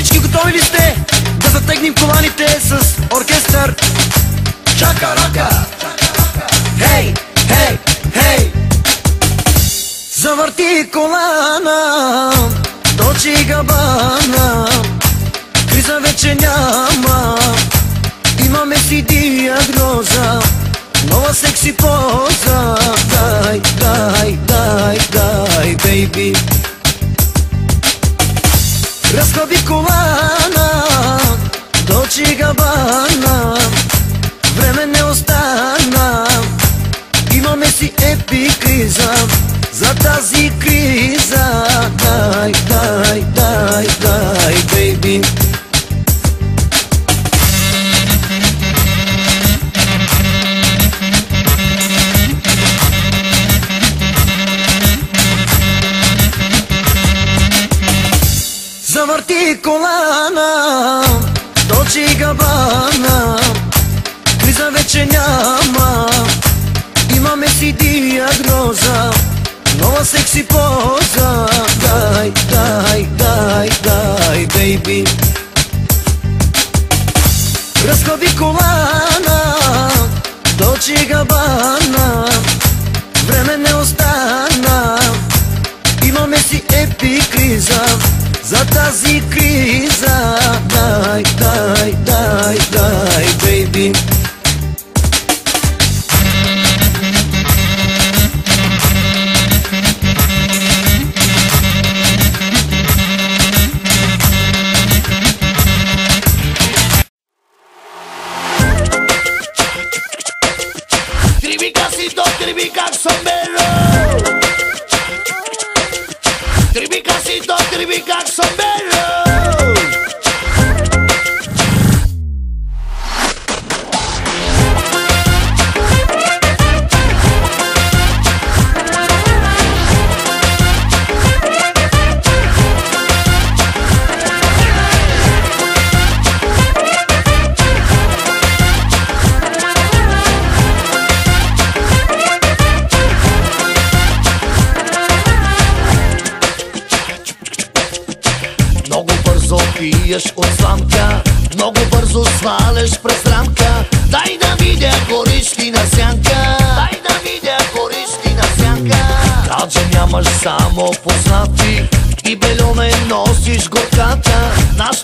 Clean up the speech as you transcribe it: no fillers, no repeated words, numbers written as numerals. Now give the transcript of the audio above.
Всички готови ли сте да затегнем коланите с оркестър? Чака-рака! Хей, хей, хей! Завърти колана, Долче & Габана. Криза вече няма, имаме си диагноза. Нова секси поза. Дай, дай, дай, дай, бейби. Разхлаби колана, Долче & Габана. Време не остана, имаме си епикриза. За тази криза дай, дай, дай, дай, бейби. Завърти колана, Долче & Габана. Криза вече няма, имаме си диагноза. Нова секси поза. Дай, дай, дай, дай, бейби. Разхлаби колана, Долче & Габана. Време не остана, имаме си епикриза. За тази криза дай, дай, дай, дай, бейби. Tribicasito, tribicac sombrero. Tribicasito, tribicac sombrero. Пиеш от сламка, много бързо сваляш през рамка. Дай да видя гориш ли на сянка. Дай да видя гориш ли на сянка. Гадже нямаш само познати и бельоне носиш горката. Наш